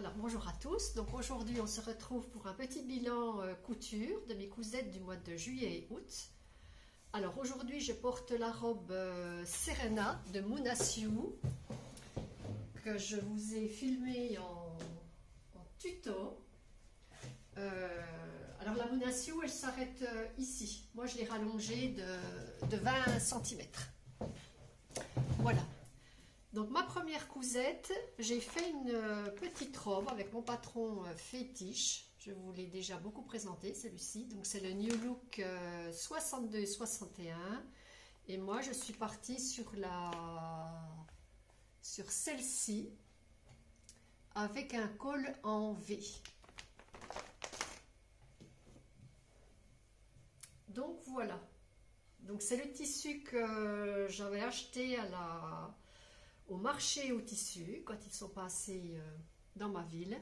Alors bonjour à tous, donc aujourd'hui on se retrouve pour un petit bilan couture de mes cousettes du mois de juillet et août. Alors aujourd'hui je porte la robe Serena de Muna Sioux que je vous ai filmée en tuto. Alors la Muna Sioux elle s'arrête ici, moi je l'ai rallongée de 20 cm. Voilà. Donc ma première cousette, j'ai fait une petite robe avec mon patron fétiche. Je vous l'ai déjà beaucoup présenté celui-ci. Donc c'est le New Look 62-61. Et moi je suis partie sur celle-ci avec un col en V. Donc voilà. Donc c'est le tissu que j'avais acheté au marché au tissu quand ils sont passés dans ma ville,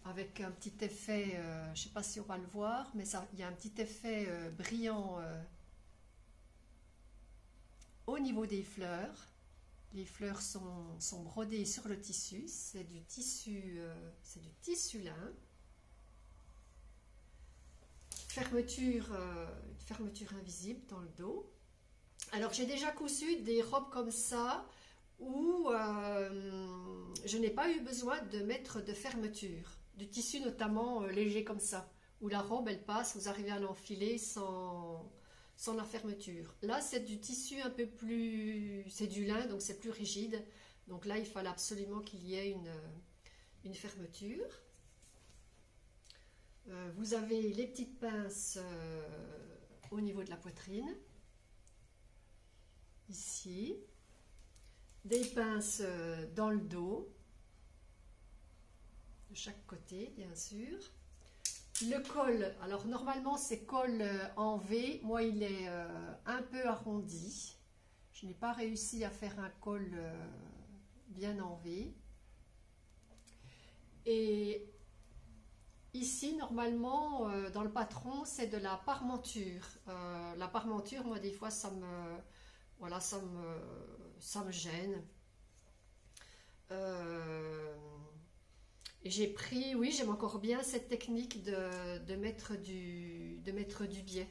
avec un petit effet, je ne sais pas si on va le voir, mais il y a un petit effet brillant au niveau des fleurs. Les fleurs sont brodées sur le tissu, c'est du tissu lin. Fermeture invisible dans le dos. Alors j'ai déjà cousu des robes comme ça où je n'ai pas eu besoin de mettre de fermeture, du tissu notamment léger comme ça, où la robe elle passe, vous arrivez à l'enfiler sans la fermeture. Là c'est du tissu un peu plus, c'est du lin donc c'est plus rigide, donc là il fallait absolument qu'il y ait une fermeture. Vous avez les petites pinces au niveau de la poitrine, ici, des pinces dans le dos, de chaque côté bien sûr. Le col, alors normalement c'est col en V, moi il est un peu arrondi. Je n'ai pas réussi à faire un col bien en V. Et ici normalement dans le patron c'est de la parmenture. La parmenture, moi des fois ça me gêne. Et j'ai pris, oui, j'aime encore bien cette technique de mettre du biais.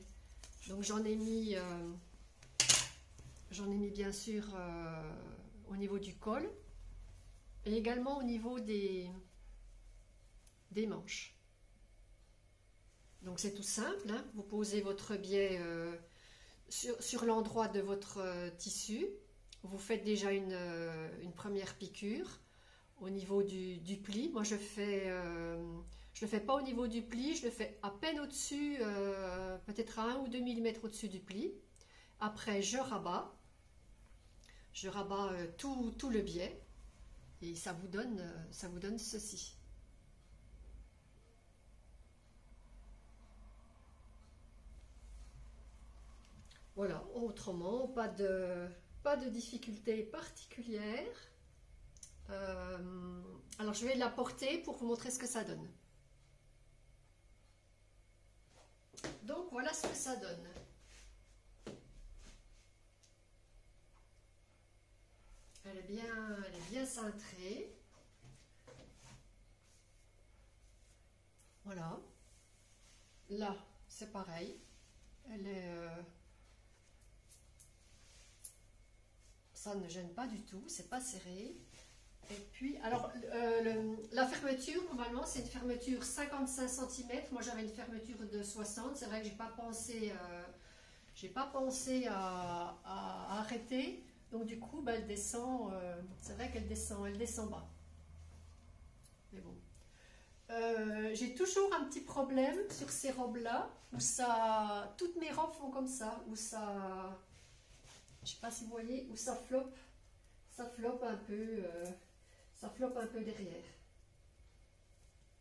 Donc j'en ai mis bien sûr au niveau du col et également au niveau des manches. Donc c'est tout simple, hein. Vous posez votre biais sur l'endroit de votre tissu. Vous faites déjà une première piqûre au niveau du pli. Moi je le fais pas au niveau du pli, je le fais à peine au-dessus, peut-être à 1 ou 2 mm au-dessus du pli. Après je rabats tout le biais et ça vous donne ceci. Voilà, autrement pas de difficulté particulière. Alors je vais la porter pour vous montrer ce que ça donne. Donc voilà ce que ça donne. Elle est bien cintrée. Voilà. Là, c'est pareil. Elle est ça ne gêne pas du tout, c'est pas serré. Et puis, alors, la fermeture, normalement, c'est une fermeture 55 cm. Moi, j'avais une fermeture de 60. C'est vrai que j'ai pas pensé à arrêter. Donc, du coup, bah, elle descend. C'est vrai qu'elle descend bas. Mais bon. J'ai toujours un petit problème sur ces robes-là, où toutes mes robes font comme ça, où ça, je sais pas si vous voyez, où ça floppe un peu. Ça floppe un peu derrière.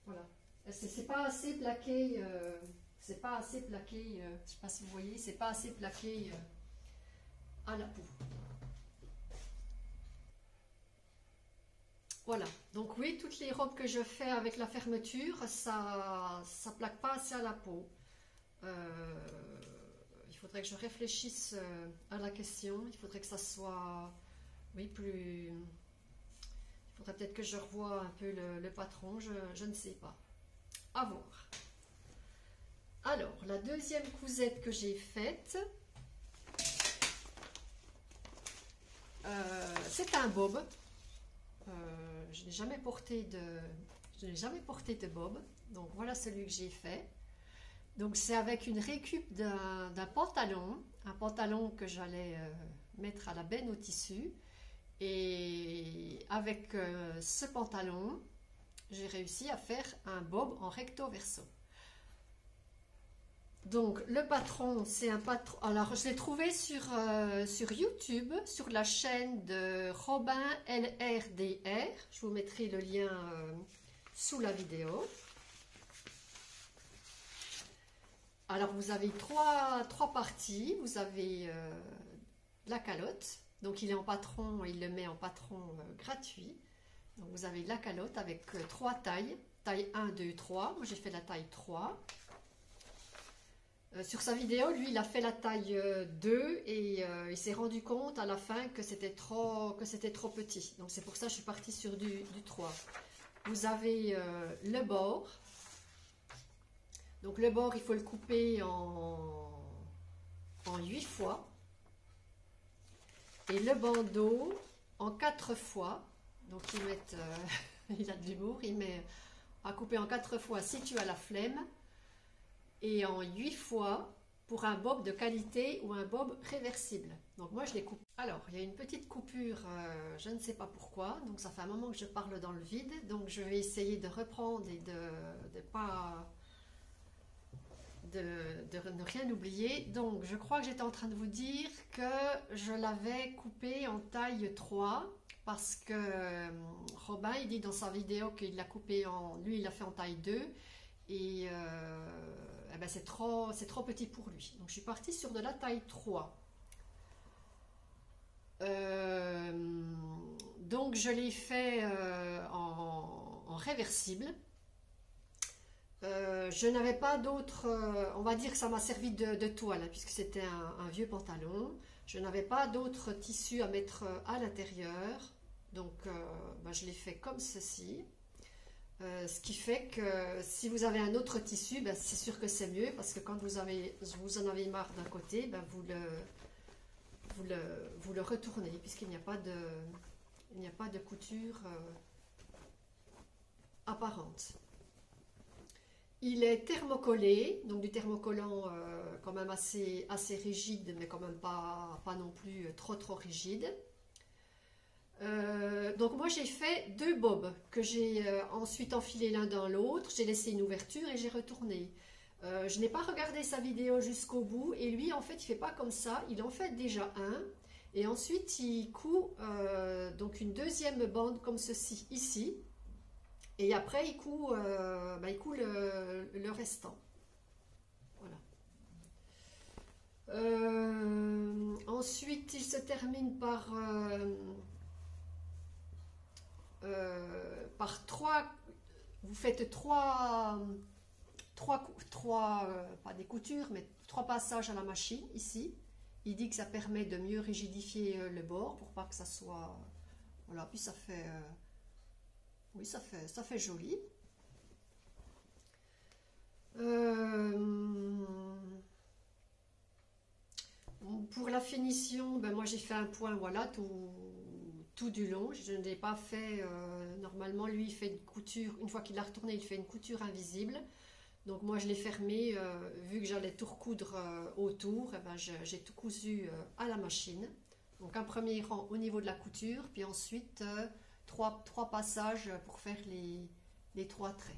Voilà. C'est pas assez plaqué. Je sais pas si vous voyez, c'est pas assez plaqué à la peau. Voilà. Donc oui, toutes les robes que je fais avec la fermeture, ça plaque pas assez à la peau. Il faudrait que je réfléchisse à la question. Il faudrait que ça soit, oui, plus. Il faudrait peut-être que je revoie un peu le patron, je ne sais pas. À voir. Alors, la deuxième cousette que j'ai faite, c'est un bob. Je n'ai jamais porté de bob, donc voilà celui que j'ai fait. Donc c'est avec une récup d'un pantalon, un pantalon que j'allais mettre à la benne au tissu, et avec ce pantalon, j'ai réussi à faire un bob en recto verso. Donc le patron, c'est un patron. Alors je l'ai trouvé sur YouTube, sur la chaîne de Robin LRDR. Je vous mettrai le lien sous la vidéo. Alors vous avez trois parties. Vous avez la calotte. Donc il est en patron, il le met en patron gratuit. Donc vous avez la calotte avec 3 tailles. Taille 1, 2, 3. Moi j'ai fait la taille 3. Sur sa vidéo, lui, il a fait la taille 2 et il s'est rendu compte à la fin que c'était trop petit. Donc c'est pour ça que je suis partie sur du 3. Vous avez le bord. Donc le bord, il faut le couper en 8 fois. Et le bandeau en 4 fois. Donc il a de l'humour, il met à couper en 4 fois si tu as la flemme. Et en 8 fois pour un bob de qualité ou un bob réversible. Donc moi je les coupe. Alors il y a une petite coupure, je ne sais pas pourquoi, donc ça fait un moment que je parle dans le vide, donc je vais essayer de reprendre et de ne rien oublier. Donc je crois que j'étais en train de vous dire que je l'avais coupé en taille 3 parce que Robin il dit dans sa vidéo qu'il l'a coupé lui il l'a fait en taille 2 et eh ben c'est trop petit pour lui. Donc je suis partie sur de la taille 3. Donc je l'ai fait en réversible. Je n'avais pas d'autre, on va dire que ça m'a servi de toile, hein, puisque c'était un vieux pantalon. Je n'avais pas d'autre tissu à mettre à l'intérieur. Donc ben, je l'ai fait comme ceci. Ce qui fait que si vous avez un autre tissu, ben, c'est sûr que c'est mieux parce que quand vous en avez marre d'un côté, ben, vous le retournez puisqu'il n'y a pas de couture apparente. Il est thermocollé, donc du thermocollant quand même assez rigide, mais quand même pas non plus trop rigide. Donc moi j'ai fait 2 bobs que j'ai ensuite enfilés l'un dans l'autre, j'ai laissé une ouverture et j'ai retourné. Je n'ai pas regardé sa vidéo jusqu'au bout et lui en fait il fait pas comme ça, il en fait déjà un et ensuite il coud donc une deuxième bande comme ceci ici et après il coud, le restant. Voilà. Ensuite il se termine par 3, vous faites 3 pas des coutures, mais 3 passages à la machine, ici. Il dit que ça permet de mieux rigidifier le bord, pour pas que ça soit... Voilà, puis ça fait... oui, ça fait joli. Pour la finition, ben moi j'ai fait un point, voilà, tout du long. Je ne l'ai pas fait, normalement lui il fait une couture, une fois qu'il l'a retourné il fait une couture invisible. Donc moi je l'ai fermé, vu que j'allais tout recoudre autour, et ben j'ai tout cousu à la machine. Donc un premier rang au niveau de la couture, puis ensuite 3 passages pour faire les 3 traits.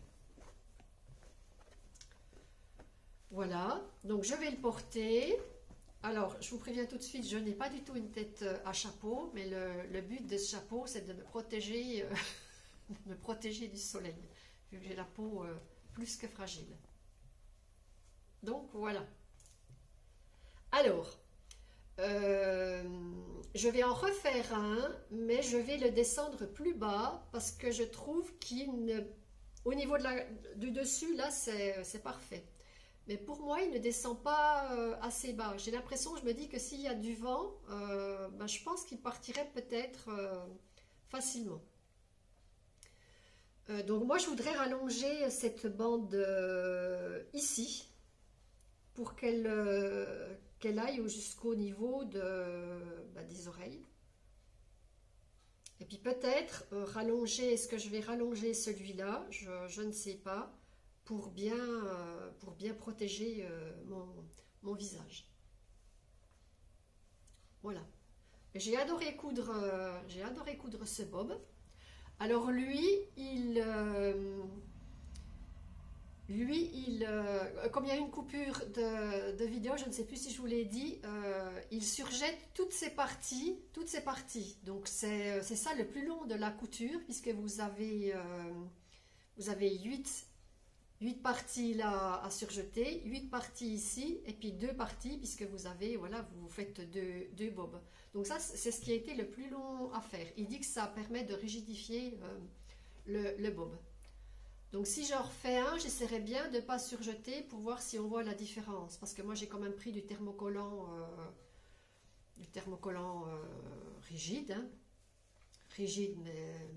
Voilà, donc je vais le porter. Alors, je vous préviens tout de suite, je n'ai pas du tout une tête à chapeau, mais le but de ce chapeau, c'est de me protéger, du soleil, vu que j'ai la peau plus que fragile. Donc, voilà. Alors, je vais en refaire un, mais je vais le descendre plus bas, parce que je trouve au niveau du dessus, là, c'est parfait. Mais pour moi, il ne descend pas assez bas. J'ai l'impression, je me dis que s'il y a du vent, ben, je pense qu'il partirait peut-être facilement. Donc moi je voudrais rallonger cette bande ici pour qu'elle aille jusqu'au niveau des oreilles. Et puis peut-être rallonger, est-ce que je vais rallonger celui-là, je ne sais pas, pour bien protéger mon visage. Voilà. J'ai adoré coudre ce bob. Alors lui, comme il y a eu une coupure de vidéo, je ne sais plus si je vous l'ai dit, il surjette toutes ces parties. Donc c'est ça le plus long de la couture, puisque vous avez 8 parties là à surjeter, 8 parties ici, et puis 2 parties, puisque vous avez, voilà, vous faites deux bobs. Donc ça, c'est ce qui a été le plus long à faire. Il dit que ça permet de rigidifier le bob. Donc si j'en refais un, j'essaierai bien de ne pas surjeter pour voir si on voit la différence. Parce que moi, j'ai quand même pris du thermocollant rigide. Hein. Rigide,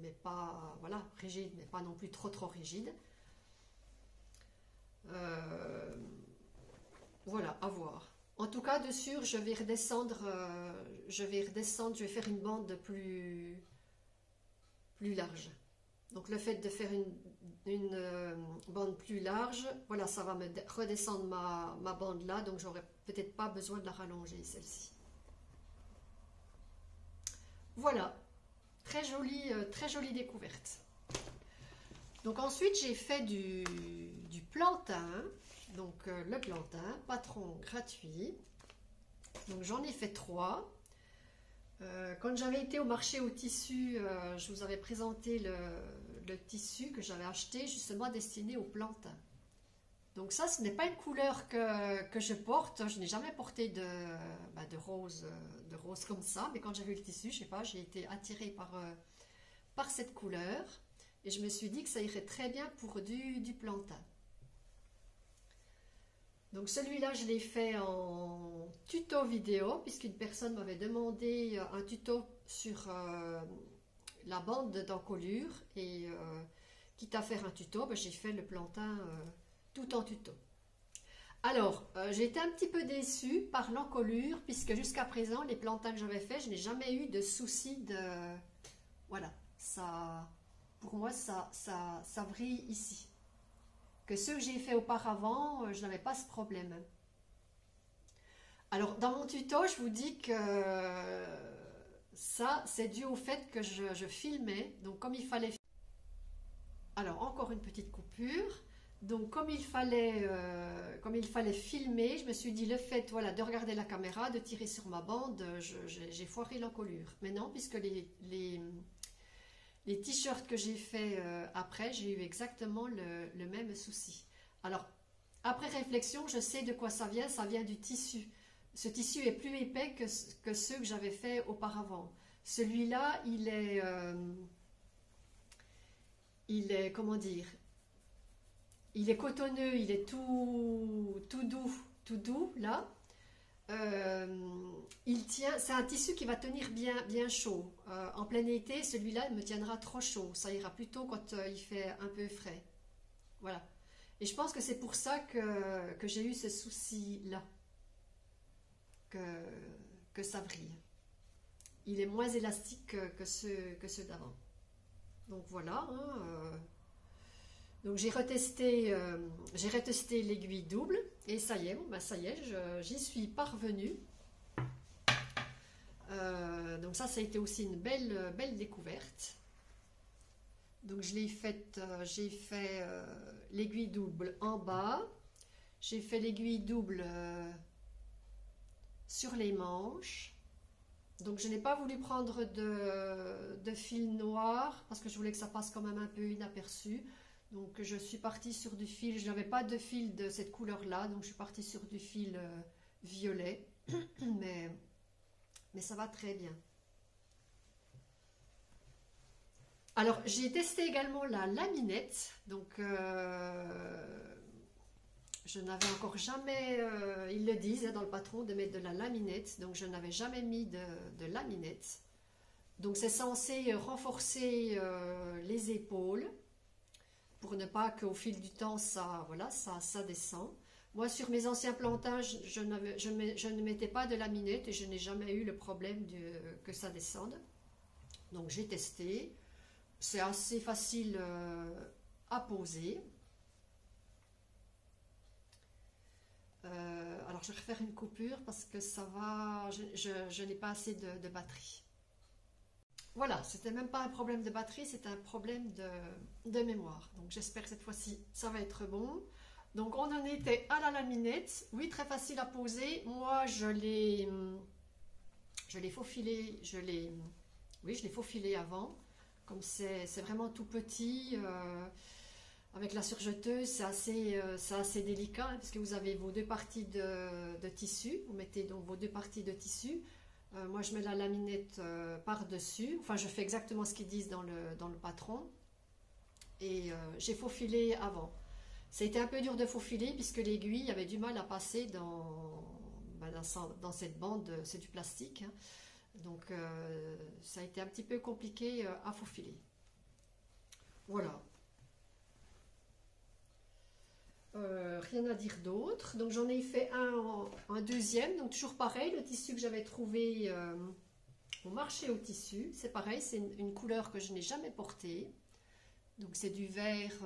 mais pas, voilà, rigide, mais pas non plus trop rigide. Voilà, à voir. En tout cas, de sûr, je vais redescendre, je vais faire une bande plus large. Donc le fait de faire une bande plus large, voilà, ça va me redescendre ma bande là, donc j'aurai peut-être pas besoin de la rallonger, celle-ci. Voilà, très jolie découverte. Donc ensuite, j'ai fait du plantain. Donc le plantain, patron gratuit. Donc j'en ai fait 3. Quand j'avais été au marché au tissu, je vous avais présenté le tissu que j'avais acheté justement destiné au plantain. Donc ça, ce n'est pas une couleur que je porte. Je n'ai jamais porté de rose comme ça. Mais quand j'ai vu le tissu, je sais pas, j'ai été attirée par cette couleur. Et je me suis dit que ça irait très bien pour du plantain. Donc celui-là, je l'ai fait en tuto vidéo, puisqu'une personne m'avait demandé un tuto sur la bande d'encolure. Et quitte à faire un tuto, j'ai fait le plantain tout en tuto. Alors, j'ai été un petit peu déçue par l'encolure, puisque jusqu'à présent, les plantins que j'avais fait, je n'ai jamais eu de souci de... Voilà, ça... Pour moi, ça vrille ici. Que ceux que j'ai fait auparavant, je n'avais pas ce problème. Alors, dans mon tuto, je vous dis que ça, c'est dû au fait que je filmais. Donc, comme il fallait... Alors, encore une petite coupure. Donc, comme il fallait filmer, je me suis dit, le fait, voilà, de regarder la caméra, de tirer sur ma bande, j'ai foiré l'encolure. Mais non, puisque les t-shirts que j'ai fait après, j'ai eu exactement le même souci. Alors, après réflexion, je sais de quoi ça vient du tissu. Ce tissu est plus épais que ceux que j'avais fait auparavant. Celui-là, il est, comment dire, il est cotonneux, il est tout doux, là. Il tient, c'est un tissu qui va tenir bien chaud. En plein été, celui-là me tiendra trop chaud. Ça ira plutôt quand il fait un peu frais. Voilà. Et je pense que c'est pour ça que j'ai eu ce souci-là. Que ça vrille. Il est moins élastique que ceux d'avant. Donc voilà. Hein, donc j'ai retesté l'aiguille double et ça y est, bon, ben ça y est, j'y suis parvenue. Donc ça a été aussi une belle découverte. Donc j'ai fait l'aiguille double en bas, j'ai fait l'aiguille double sur les manches. Donc je n'ai pas voulu prendre de fil noir parce que je voulais que ça passe quand même un peu inaperçu. Donc je suis partie sur du fil, je n'avais pas de fil de cette couleur-là, donc je suis partie sur du fil violet, mais ça va très bien. Alors j'ai testé également la laminette, donc je n'avais encore jamais, ils le disent dans le patron de mettre de la laminette, donc je n'avais jamais mis de laminette. Donc c'est censé renforcer les épaules. pour ne pas qu'au fil du temps, ça, voilà, ça descend. Moi, sur mes anciens plantages, je ne mettais pas de laminette et je n'ai jamais eu le problème que ça descende. Donc, j'ai testé. C'est assez facile à poser. Alors, je vais refaire une coupure parce que ça va, je n'ai pas assez de batterie. Voilà, c'était même pas un problème de batterie, c'est un problème de mémoire. Donc, j'espère que cette fois-ci, ça va être bon. Donc, on en était à la laminette. Oui, très facile à poser. Moi, je l'ai faufilé, je l'ai faufilé avant. Comme c'est vraiment tout petit, avec la surjeteuse, c'est assez délicat, hein, parce que vous avez vos deux parties de tissu. Vous mettez donc vos deux parties de tissu. Moi, je mets la laminette par-dessus. Enfin, je fais exactement ce qu'ils disent dans le patron. Et j'ai faufilé avant. Ça a été un peu dur de faufiler puisque l'aiguille avait du mal à passer dans cette bande, c'est du plastique. Hein. Donc ça a été un petit peu compliqué à faufiler. Voilà. Rien à dire d'autre. Donc j'en ai fait un deuxième. Donc toujours pareil, le tissu que j'avais trouvé au marché au tissu. C'est pareil, c'est une couleur que je n'ai jamais portée. Donc c'est du vert...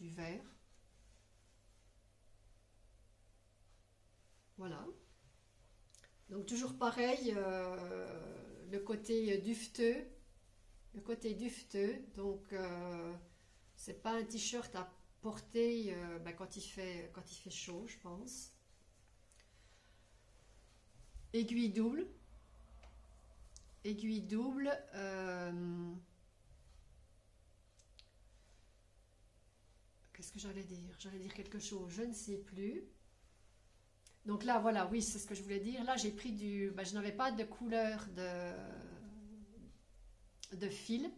vert. Voilà. Donc toujours pareil, le côté dufteux. Le côté dufteux. Donc c'est pas un t-shirt à porter quand il fait chaud, je pense. Aiguille double. Aiguille double. Qu'est-ce que j'allais dire? J'allais dire quelque chose, je ne sais plus. Donc là, voilà, oui, c'est ce que je voulais dire. Là, j'ai pris je n'avais pas de couleur de fil.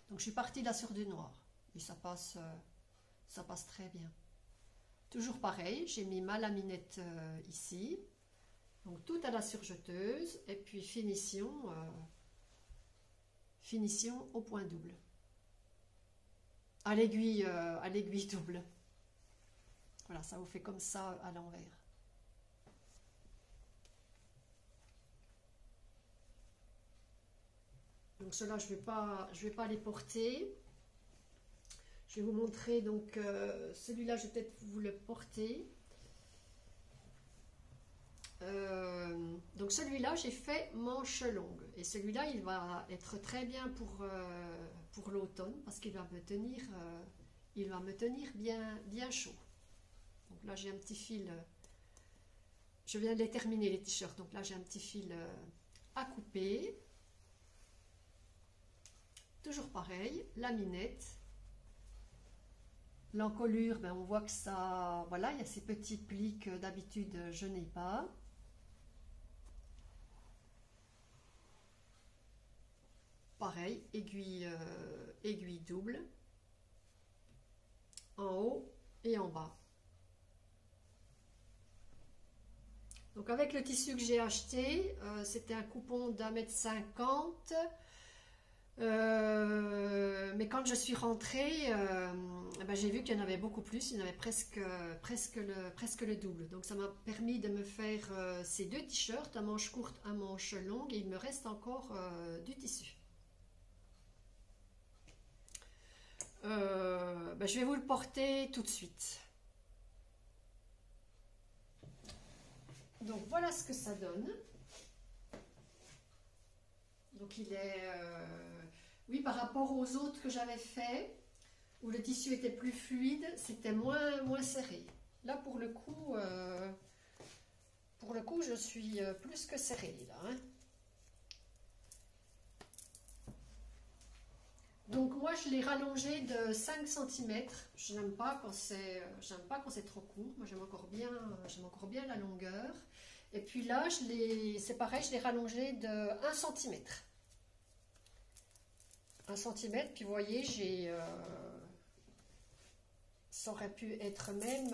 Donc, je suis partie là sur du noir. Et ça passe très bien. Toujours pareil, j'ai mis ma laminette ici. Donc, tout à la surjeteuse. Et puis, finition au point double. À l'aiguille double. Voilà, ça vous fait comme ça à l'envers. Donc cela, je vais pas les porter. Je vais vous montrer donc celui-là, je vais peut-être vous le porter. Donc celui-là, j'ai fait manche longue. Et celui-là, il va être très bien pour l'automne parce qu'il va me tenir, bien chaud. Donc là, j'ai un petit fil. Je viens de les terminer, les t-shirts. Donc là, j'ai un petit fil à couper. Toujours pareil, laminette. L'encolure, on voit que ça... Voilà, il y a ces petits plis que d'habitude, je n'ai pas. Pareil, aiguille double. En haut et en bas. Donc avec le tissu que j'ai acheté, c'était un coupon d'1,50 m. Mais quand je suis rentrée, j'ai vu qu'il y en avait beaucoup plus. Il y en avait presque le double. Donc ça m'a permis de me faire ces deux t-shirts, un manche courte, un manche longue. Et il me reste encore du tissu. Je vais vous le porter tout de suite. Donc voilà ce que ça donne. Donc il est... oui, par rapport aux autres que j'avais fait, où le tissu était plus fluide, c'était moins serré. Là, pour le coup, je suis plus que serrée, là. Hein. Donc moi, je l'ai rallongé de 5 cm. Je n'aime pas quand c'est trop court. Moi, j'aime encore bien la longueur. Et puis là, c'est pareil, je l'ai rallongé de 1 cm. 1 cm, puis vous voyez, ça aurait pu être même...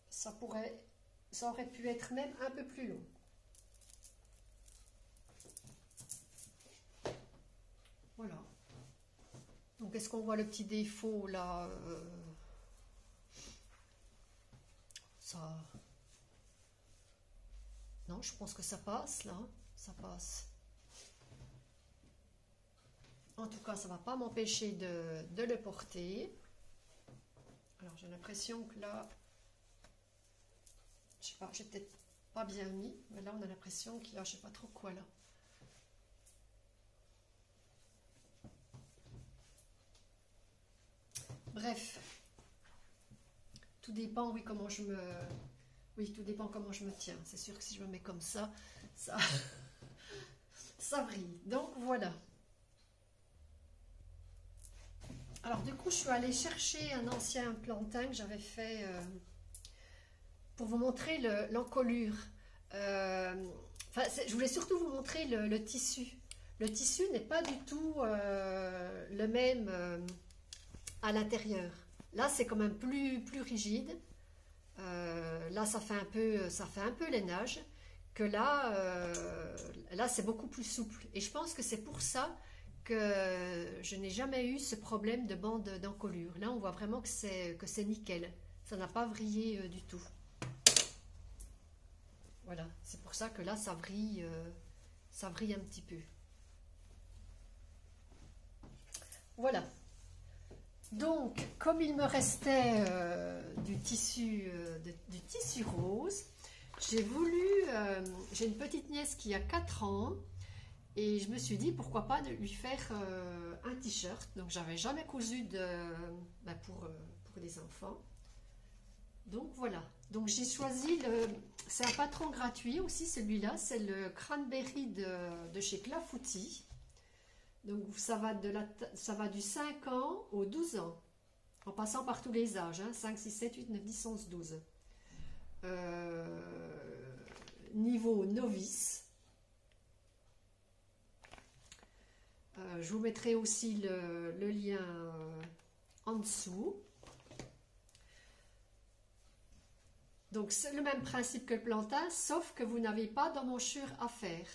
ça aurait pu être même un peu plus long. Donc, est-ce qu'on voit le petit défaut là? Ça... Non, je pense que ça passe là. Ça passe. En tout cas, ça ne va pas m'empêcher de le porter. Alors, j'ai l'impression que là... Je sais pas, j'ai peut-être pas bien mis. Mais là, on a l'impression qu'il y a je sais pas trop quoi là. Bref, tout dépend, oui, comment je me... Oui, tout dépend comment je me tiens. C'est sûr que si je me mets comme ça, ça brille. Donc, voilà. Alors, du coup, je suis allée chercher un ancien plantain que j'avais fait pour vous montrer l'encolure. Je voulais surtout vous montrer le tissu. Le tissu n'est pas du tout le même... à l'intérieur. Là, c'est quand même plus rigide. Là, ça fait un peu lainage. Que là, là c'est beaucoup plus souple. Et je pense que c'est pour ça que je n'ai jamais eu ce problème de bande d'encolure. Là, on voit vraiment que c'est nickel. Ça n'a pas vrillé du tout. Voilà, c'est pour ça que là, ça vrille un petit peu. Voilà. Donc, comme il me restait du tissu rose, j'ai voulu, j'ai une petite nièce qui a 4 ans, et je me suis dit pourquoi pas de lui faire un t-shirt. Donc, j'avais jamais cousu pour des enfants. Donc, voilà. Donc, j'ai choisi, c'est un patron gratuit aussi celui-là, c'est le Cranberry de chez Clafoutis. Donc, ça va du 5 ans au 12 ans, en passant par tous les âges, hein, 5, 6, 7, 8, 9, 10, 11, 12. Niveau novice. Je vous mettrai aussi le lien en dessous. Donc, c'est le même principe que le plantain, sauf que vous n'avez pas d'emmanchure à faire.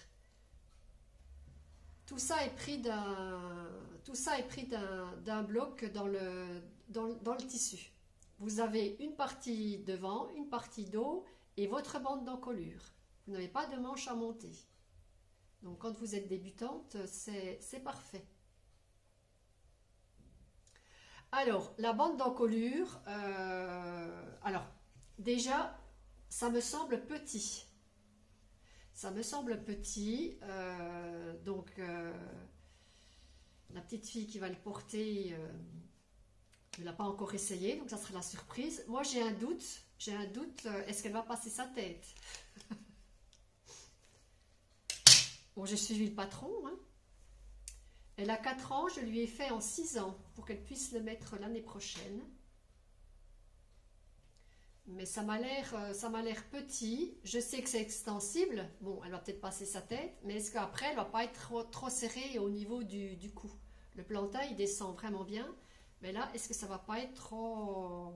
Tout ça est pris d'un bloc dans le tissu. Vous avez une partie devant, une partie dos et votre bande d'encolure. Vous n'avez pas de manche à monter. Donc quand vous êtes débutante, c'est parfait. Alors, la bande d'encolure, alors déjà, ça me semble petit. Ça me semble petit, donc la petite fille qui va le porter ne l'a pas encore essayé, donc ça sera la surprise. Moi j'ai un doute, est-ce qu'elle va passer sa tête? Bon, j'ai suivi le patron, hein. Elle a 4 ans, je lui ai fait en 6 ans pour qu'elle puisse le mettre l'année prochaine. Mais ça m'a l'air petit. Je sais que c'est extensible. Bon, elle va peut-être passer sa tête, mais est-ce qu'après, elle ne va pas être trop serrée au niveau du cou? Le plantain, il descend vraiment bien. Mais là, est-ce que ça ne va pas être trop...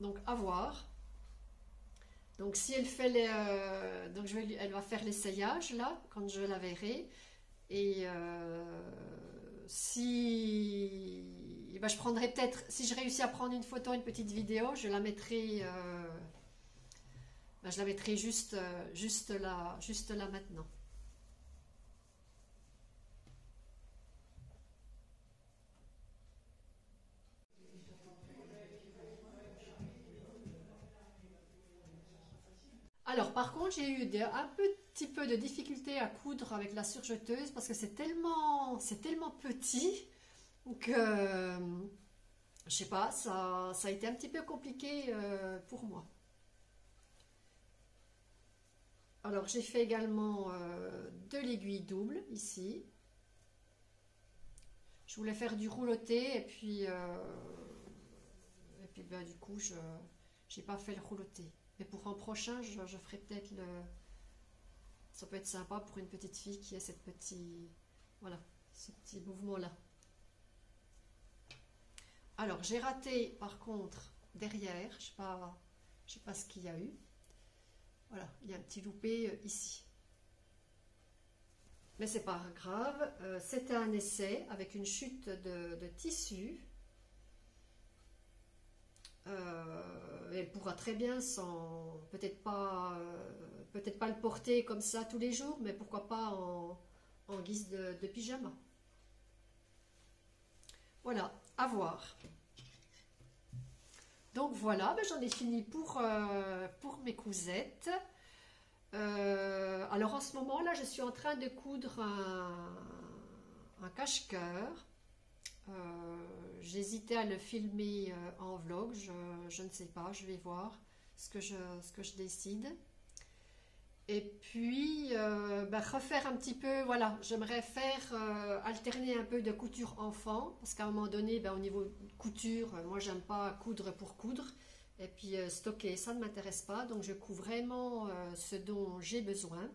Donc, à voir. Donc, si elle fait les... donc, elle va faire l'essayage, là, quand je la verrai. Et si... Ben, je prendrai peut-être, si je réussis à prendre une photo, une petite vidéo, je la mettrai, juste là maintenant. Alors par contre, j'ai eu un petit peu de difficulté à coudre avec la surjeteuse parce que c'est tellement petit. Donc, je sais pas, ça a été un petit peu compliqué pour moi. Alors, j'ai fait également de l'aiguille double ici. Je voulais faire du rouloté et puis ben, du coup, je n'ai pas fait le rouloté. Mais pour un prochain, je ferai peut-être le... Ça peut être sympa pour une petite fille qui a ce petit mouvement-là. Alors, j'ai raté, par contre, derrière, je sais pas ce qu'il y a eu. Voilà, il y a un petit loupé ici. Mais c'est pas grave. C'était un essai avec une chute de tissu. Elle pourra très bien sans peut-être pas le porter comme ça tous les jours, mais pourquoi pas en guise de pyjama. Voilà, à voir. Donc voilà, ben j'en ai fini pour mes cousettes. Alors en ce moment là, je suis en train de coudre un cache-cœur. J'hésitais à le filmer en vlog, je ne sais pas, je vais voir ce que je décide. Et puis refaire un petit peu, voilà, j'aimerais faire alterner un peu de couture enfant, parce qu'à un moment donné, au niveau couture, moi j'aime pas coudre pour coudre, et puis stocker, ça ne m'intéresse pas, donc je couds vraiment ce dont j'ai besoin.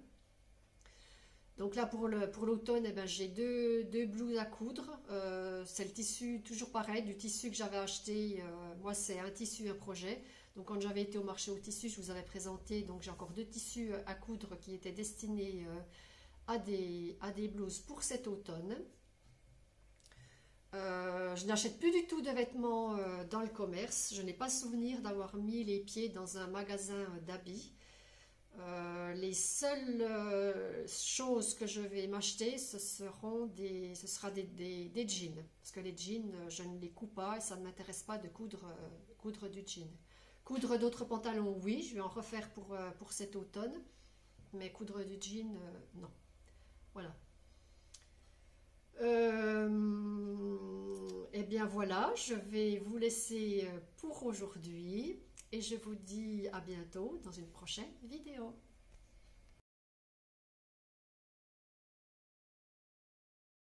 Donc là pour l'automne, j'ai deux blouses à coudre. C'est le tissu, toujours pareil, du tissu que j'avais acheté. Moi c'est un tissu, un projet. Donc quand j'avais été au marché au tissu, je vous avais présenté. Donc j'ai encore 2 tissus à coudre qui étaient destinés à des blouses pour cet automne. Je n'achète plus du tout de vêtements dans le commerce. Je n'ai pas souvenir d'avoir mis les pieds dans un magasin d'habits. Les seules choses que je vais m'acheter, ce sera des jeans. Parce que les jeans, je ne les couds pas et ça ne m'intéresse pas de coudre du jean. Coudre d'autres pantalons, oui, je vais en refaire pour cet automne. Mais coudre du jean, non. Voilà. Et bien voilà, je vais vous laisser pour aujourd'hui. Et je vous dis à bientôt dans une prochaine vidéo.